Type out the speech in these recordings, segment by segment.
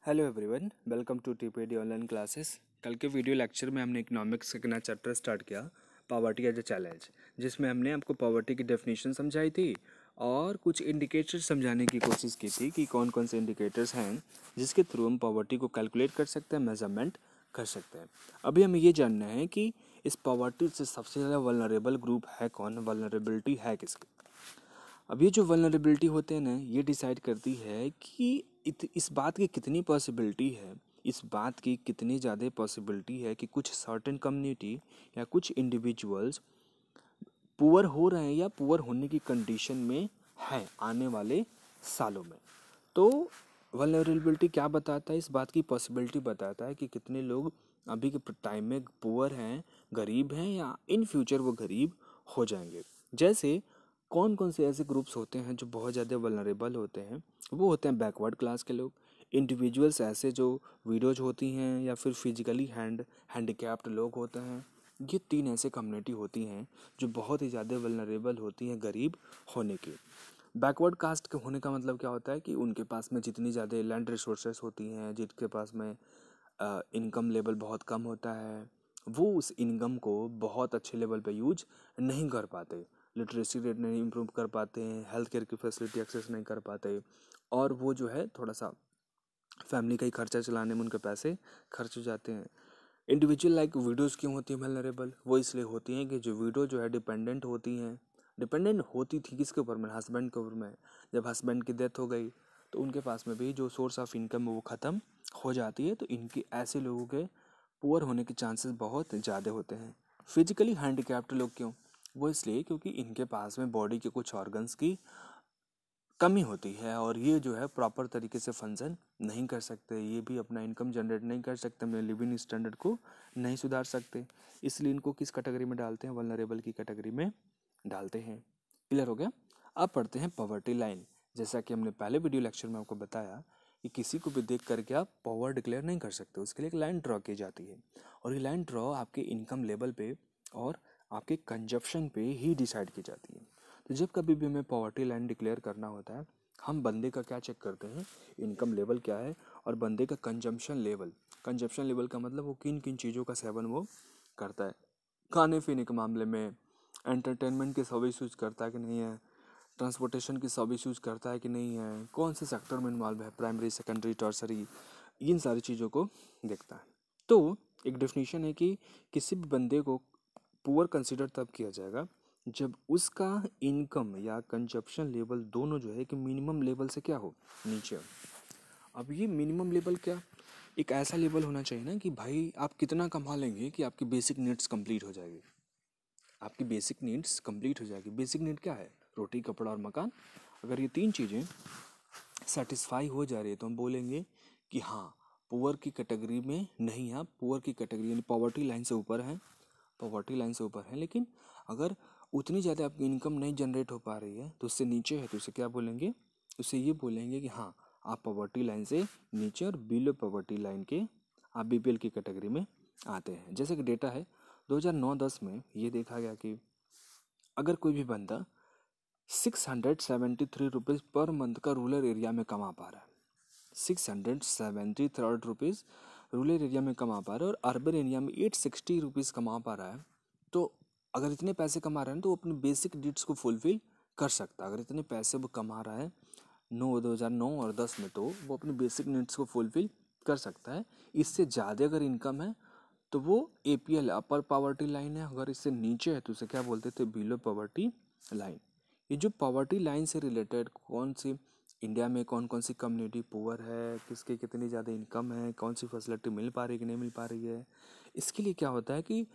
Hello everyone, welcome to TPD online classes. कल के video lecture में हमने इकोनॉमिक्स का नया चैप्टर स्टार्ट किया, पॉवर्टी एज ए चैलेंज, जिसमें हमने आपको पॉवर्टी की डेफिनेशन समझाई थी और कुछ इंडिकेटर्स समझाने की कोशिश की थी कि कौन कौन से इंडिकेटर्स हैं जिसके थ्रू हम पॉवर्टी को कैलकुलेट कर सकते हैं, मेजरमेंट कर सकते हैं। अभी हमें ये जानना है कि इस पॉवर्टी से सबसे ज़्यादा वल्नरेबल ग्रुप है कौन, वल्नरेबिलिटी है किसकी। अब ये जो वल्नरेबिलिटी होते हैं ना, ये डिसाइड करती है कि इस बात की कितनी पॉसिबिलिटी है, इस बात की कितनी ज़्यादा पॉसिबिलिटी है कि कुछ सर्टेन कम्युनिटी या कुछ इंडिविजुअल्स पुअर हो रहे हैं या पुअर होने की कंडीशन में है आने वाले सालों में। तो वल्नरेबिलिटी क्या बताता है, इस बात की पॉसिबिलिटी बताता है कि कितने लोग अभी के टाइम में पुअर हैं, गरीब हैं या इन फ्यूचर वो गरीब हो जाएंगे। जैसे कौन कौन से ऐसे ग्रुप्स होते हैं जो बहुत ज़्यादा वल्नरेबल होते हैं, वो होते हैं बैकवर्ड क्लास के लोग, इंडिविजुअल्स ऐसे जो विडोज होती हैं या फिर फिजिकली हैंडीकैप्ड लोग होते हैं। ये तीन ऐसे कम्युनिटी होती हैं जो बहुत ही ज़्यादा वल्नरेबल होती हैं गरीब होने की। बैकवर्ड कास्ट के होने का मतलब क्या होता है कि उनके पास में जितनी ज़्यादा लैंड रिसोर्सेस होती हैं, जिनके पास में इनकम लेवल बहुत कम होता है, वो उस इनकम को बहुत अच्छे लेवल पे यूज नहीं कर पाते, लिटरेसी रेट नहीं इम्प्रूव कर पाते हैं, हेल्थ केयर की फैसिलिटी एक्सेस नहीं कर पाते, और वो जो है थोड़ा सा फैमिली का ही खर्चा चलाने में उनके पैसे खर्च हो जाते हैं। इंडिविजुअल लाइक विडोज़ क्यों होती है वल्नरेबल? वो इसलिए होती हैं कि जो विडो जो है डिपेंडेंट होती थी किसके ऊपर में, हस्बैंड के ऊपर में। जब हस्बैंड की डेथ हो गई तो उनके पास में भी जो सोर्स ऑफ इनकम है वो ख़त्म हो जाती है। तो इनके ऐसे लोगों के पुअर होने के चांसेस बहुत ज़्यादा होते हैं। फिजिकली हैंडीकैप्ड लोग क्यों? वो इसलिए क्योंकि इनके पास में बॉडी के कुछ ऑर्गन्स की कमी होती है और ये जो है प्रॉपर तरीके से फंक्शन नहीं कर सकते, ये भी अपना इनकम जनरेट नहीं कर सकते, अपने लिविंग स्टैंडर्ड को नहीं सुधार सकते। इसलिए इनको किस कैटेगरी में डालते हैं? वल्नरेबल की कैटेगरी में डालते हैं। क्लियर हो गया? अब पढ़ते हैं पॉवर्टी लाइन। जैसा कि हमने पहले वीडियो लेक्चर में आपको बताया कि किसी को भी देख करके आप पावर डिक्लेयर नहीं कर सकते, उसके लिए एक लाइन ड्रॉ की जाती है और ये लाइन ड्रॉ आपके इनकम लेवल पे और आपके कंजप्शन पे ही डिसाइड की जाती है। तो जब कभी भी हमें पॉवर्टी लाइन डिक्लेयर करना होता है, हम बंदे का क्या चेक करते हैं? इनकम लेवल क्या है और बंदे का कंजम्पशन लेवल। कंजम्पशन लेवल का मतलब वो किन किन चीज़ों का सेवन वो करता है, खाने पीने के मामले में, एंटरटेनमेंट के सर्विस यूज करता है कि नहीं है, ट्रांसपोर्टेशन की सर्विस यूज करता है कि नहीं है, कौन से सेक्टर में इन्वॉल्व है, प्राइमरी सेकेंडरी टर्सरी, इन सारी चीज़ों को देखता है। तो एक डेफिनेशन है कि किसी भी बंदे को पुअर कंसिडर तब किया जाएगा जब उसका इनकम या कंजप्शन लेवल दोनों जो है कि मिनिमम लेवल से क्या हो, नीचे हो। अब ये मिनिमम लेवल क्या, एक ऐसा लेवल होना चाहिए ना कि भाई आप कितना कमा लेंगे कि आपकी बेसिक नीड्स कंप्लीट हो जाएगी, आपकी बेसिक नीड्स कंप्लीट हो जाएगी। बेसिक नीड क्या है? रोटी, कपड़ा और मकान। अगर ये तीन चीज़ें सेटिस्फाई हो जा रही है तो हम बोलेंगे कि हाँ, पुअर की कैटेगरी में नहीं है, आप पुअर की कैटेगरी यानी पॉवर्टी लाइन से ऊपर हैं, पॉवर्टी लाइन से ऊपर हैं। लेकिन अगर उतनी ज़्यादा आपकी इनकम नहीं जनरेट हो पा रही है तो उससे नीचे है, तो उसे क्या बोलेंगे? उससे ये बोलेंगे कि हाँ, आप पॉवर्टी लाइन से नीचे और बिलो पॉवर्टी लाइन के आप बीपीएल की कैटेगरी में आते हैं। जैसे कि डेटा है 2009-10 में ये देखा गया कि अगर कोई भी बंदा 673 रुपीज़ पर मंथ का रूरल एरिया में कमा पा रहा है, 673 रुपीज़ रूरल एरिया में कमा पा रहा है और अर्बन एरिया में 860 रुपीज़ कमा पा रहा है, तो अगर इतने पैसे कमा रहा है तो वो अपने बेसिक नीड्स को फुलफिल कर सकता है। अगर इतने पैसे वो कमा रहा है 2009 और 10 में, तो वो अपने बेसिक नीड्स को फुलफिल कर सकता है। इससे ज़्यादा अगर इनकम है तो वो एपीएल अपर पॉवर्टी लाइन है, अगर इससे नीचे है तो उसे क्या बोलते थे? Below poverty line. ये जो पॉवर्टी लाइन से रिलेटेड कौन सी इंडिया में कौन कौन सी कम्युनिटी पुअर है, किसकी कितनी ज़्यादा इनकम है, कौन सी फैसिलिटी मिल पा रही है कि नहीं मिल पा रही है, इसके लिए क्या होता है कि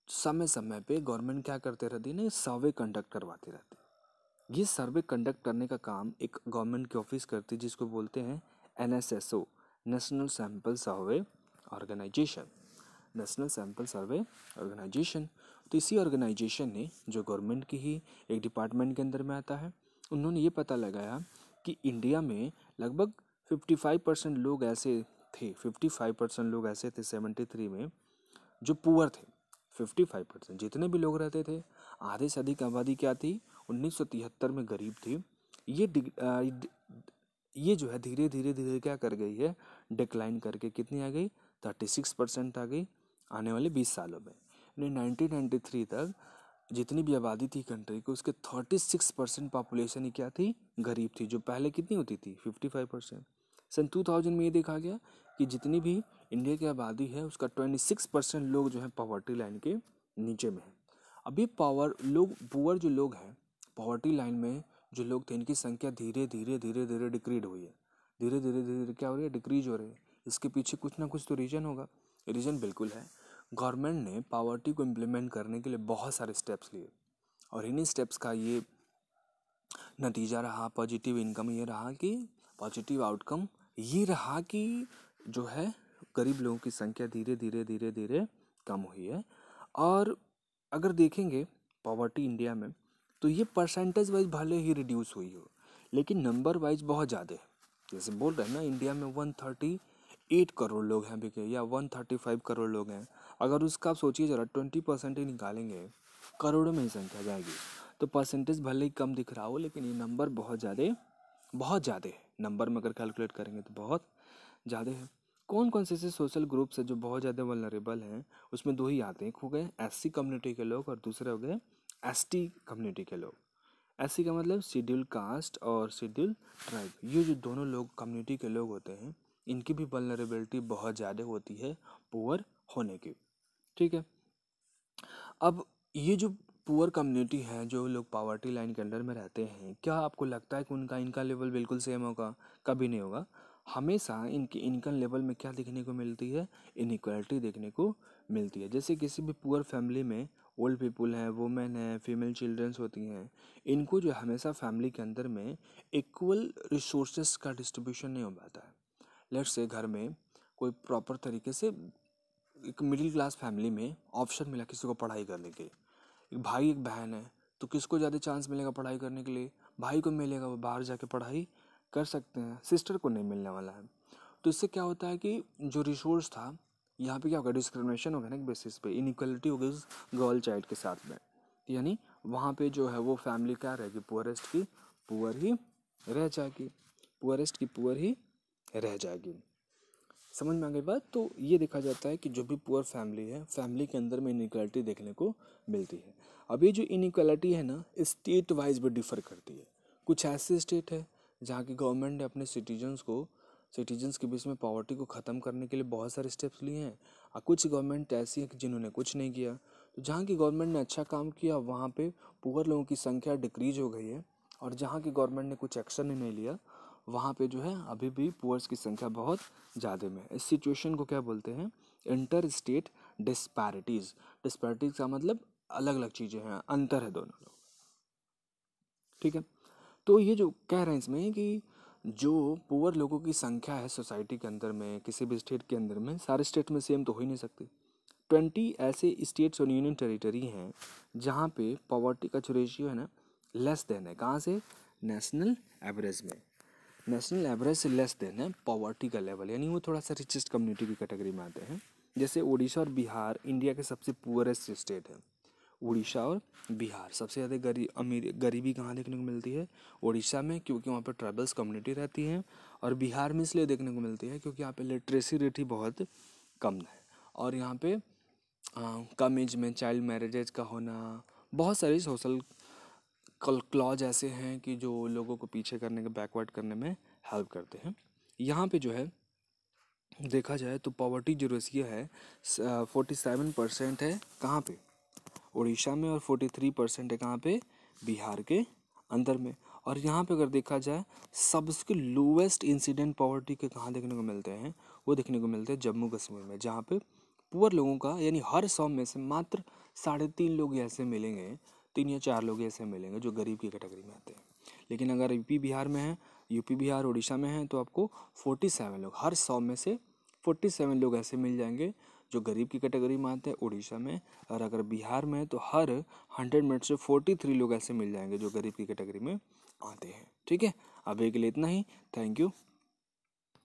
समय समय पे गवर्नमेंट क्या करते रहती है ना, सर्वे कंडक्ट करवाती रहती है। ये सर्वे कंडक्ट करने का काम एक गवर्नमेंट की ऑफिस करती है जिसको बोलते हैं NSSO, national sample survey organisation, national sample survey organisation. तो इसी ऑर्गेनाइजेशन ने, जो गवर्नमेंट की ही एक डिपार्टमेंट के अंदर में आता है, उन्होंने ये पता लगाया कि इंडिया में लगभग 55% लोग ऐसे थे, 55% लोग ऐसे थे 73 में जो पुअर थे। 55% जितने भी लोग रहते थे, आधे से अधिक आबादी क्या थी? 1973 में गरीब थी। ये ये जो है धीरे धीरे धीरे क्या कर गई है, डिक्लाइन करके कितनी आ गई, 36% आ गई आने वाले 20 सालों में। यानी 1993 तक जितनी भी आबादी थी कंट्री की, उसके 36% पॉपुलेशन ही क्या थी, गरीब थी, जो पहले कितनी होती थी 55%। सन 2000 में ये देखा गया कि जितनी भी इंडिया की आबादी है उसका 26% लोग जो है पॉवर्टी लाइन के नीचे में है। अभी पुअर जो लोग हैं पॉवर्टी लाइन में जो लोग थे, इनकी संख्या धीरे धीरे धीरे धीरे डिक्रीड हुई है, धीरे धीरे धीरे धीरे क्या हो रही है, डिक्रीज हो रही है। इसके पीछे कुछ ना कुछ तो रीजन होगा। रीजन बिल्कुल है, गवर्नमेंट ने पॉवर्टी को इम्प्लीमेंट करने के लिए बहुत सारे स्टेप्स लिए और इन्हीं स्टेप्स का ये नतीजा रहा, पॉजिटिव इनकम ये रहा कि पॉजिटिव आउटकम ये रहा कि जो है गरीब लोगों की संख्या धीरे धीरे धीरे धीरे कम हुई है। और अगर देखेंगे पॉवर्टी इंडिया में तो ये परसेंटेज वाइज भले ही रिड्यूस हुई हो, लेकिन नंबर वाइज बहुत ज़्यादा है। जैसे बोल रहे हैं ना, इंडिया में 138 करोड़ लोग हैं अभी के, या 135 करोड़ लोग हैं। अगर उसका आप सोचिए ज़रा 20% ही निकालेंगे, करोड़ों में ही संख्या जाएगी। तो परसेंटेज भले ही कम दिख रहा हो, लेकिन ये नंबर बहुत ज़्यादा है। नंबर में अगर कैलकुलेट करेंगे तो बहुत ज़्यादा है। कौन कौन से सोशल ग्रुप्स है जो बहुत ज़्यादा वल्नरेबल हैं, उसमें दो ही आते हैं। एक हो गए एससी कम्युनिटी के लोग और दूसरे हो गए एसटी कम्युनिटी के लोग। एससी का मतलब शेड्यूल कास्ट और शेड्यूल ट्राइब। ये जो दोनों लोग कम्युनिटी के लोग होते हैं, इनकी भी वल्नरेबिलिटी बहुत ज़्यादा होती है पुअर होने की। ठीक है, अब ये जो पुअर कम्युनिटी है, जो लोग पॉवर्टी लाइन के अंडर में रहते हैं, क्या आपको लगता है कि उनका इनका लेवल बिल्कुल सेम होगा? कभी नहीं होगा। हमेशा इनकी इनकम लेवल में क्या देखने को मिलती है, इनइक्वालिटी देखने को मिलती है। जैसे किसी भी पुअर फैमिली में ओल्ड पीपल हैं, वुमेन हैं, फीमेल चिल्ड्रंस होती हैं, इनको जो हमेशा फैमिली के अंदर में इक्वल रिसोर्सेस का डिस्ट्रीब्यूशन नहीं हो पाता है। लेट्स से घर में कोई प्रॉपर तरीके से एक मिडिल क्लास फैमिली में ऑप्शन मिला किसी को पढ़ाई करने के, एक भाई एक बहन है, तो किसको ज़्यादा चांस मिलेगा पढ़ाई करने के लिए? भाई को मिलेगा, वो बाहर जाके पढ़ाई कर सकते हैं, सिस्टर को नहीं मिलने वाला है। तो इससे क्या होता है कि जो रिसोर्स था, यहाँ पे क्या होगा, डिस्क्रिमिनेशन होगा ना एक बेसिस पे, इनइक्वलिटी हो गई उस गर्ल चाइल्ड के साथ में। यानी वहाँ पे जो है वो फैमिली क्या रहेगी, पुअरेस्ट की पुअर ही रह जाएगी, पुअरेस्ट की पुअर ही रह जाएगी। समझ में आ गई बात? तो ये देखा जाता है कि जो भी पुअर फैमिली है, फैमिली के अंदर में इनइक्वालिटी देखने को मिलती है। अब ये जो इनइक्वालिटी है ना, स्टेट वाइज भी डिफर करती है। कुछ ऐसे स्टेट है जहाँ की गवर्नमेंट ने अपने सिटीजन्स के बीच में पॉवर्टी को ख़त्म करने के लिए बहुत सारे स्टेप्स लिए हैं, और कुछ गवर्नमेंट ऐसी है कि जिन्होंने कुछ नहीं किया। तो जहाँ की गवर्नमेंट ने अच्छा काम किया, वहाँ पे पुअर लोगों की संख्या डिक्रीज हो गई है, और जहाँ की गवर्नमेंट ने कुछ एक्शन ही नहीं लिया, वहाँ पे जो है अभी भी पुअर्स की संख्या बहुत ज़्यादा में। इस सिचुएशन को क्या बोलते हैं, इंटर स्टेट डिस्पैरिटीज़। डिस्पैरिटीज़ का मतलब अलग अलग चीज़ें हैं, अंतर है दोनों लोग। ठीक है, तो ये जो कह रहे हैं इसमें कि जो पुअर लोगों की संख्या है सोसाइटी के अंदर में, किसी भी स्टेट के अंदर में, सारे स्टेट में सेम तो हो ही नहीं सकती। 20 ऐसे स्टेट्स और यूनियन टेरिटरी हैं जहाँ पे पॉवर्टी का जो रेशियो है ना, लेस देन है। कहाँ से? नेशनल एवरेज में। नेशनल एवरेज से लेस देन है पॉवर्टी का लेवल, यानी वो थोड़ा सा रिचेस्ट कम्युनिटी की कैटेगरी में आते हैं। जैसे उड़ीसा और बिहार इंडिया के सबसे पुअरेस्ट स्टेट है। उड़ीसा और बिहार सबसे ज़्यादा गरीबी कहाँ देखने को मिलती है? उड़ीसा में, क्योंकि वहाँ पे ट्राइबल्स कम्युनिटी रहती है। और बिहार में इसलिए देखने को मिलती है क्योंकि यहाँ पे लिटरेसी रेट ही बहुत कम है, और यहाँ पे कम एज में चाइल्ड मैरिजेज का होना, बहुत सारी सोशल क्लॉज ऐसे हैं कि जो लोगों को पीछे करने के, बैकवर्ड करने में हेल्प करते हैं। यहाँ पे जो है देखा जाए तो पॉवर्टी जो रेशियो है 47% है कहाँ पे? उड़ीसा में, और 43% है कहाँ पे? बिहार के अंदर में। और यहाँ पे अगर देखा जाए सबसे लोवेस्ट इंसिडेंट पॉवर्टी के कहाँ देखने को मिलते हैं, वो देखने को मिलते हैं जम्मू कश्मीर में, जहाँ पे पुअर लोगों का यानी हर 100 में से मात्र 3.5 लोग ऐसे मिलेंगे, 3 या 4 लोग ऐसे मिलेंगे जो गरीब की कैटेगरी में आते हैं। लेकिन अगर यूपी बिहार में है, यूपी बिहार उड़ीसा में है, तो आपको 47 लोग, हर 100 में से 47 लोग ऐसे मिल जाएंगे जो गरीब की कैटेगरी में आते हैं उड़ीसा में। और अगर बिहार में है तो हर 100 में से 43 लोग ऐसे मिल जाएंगे जो गरीब की कैटेगरी में आते हैं। ठीक है, अभी के लिए इतना ही। Thank you.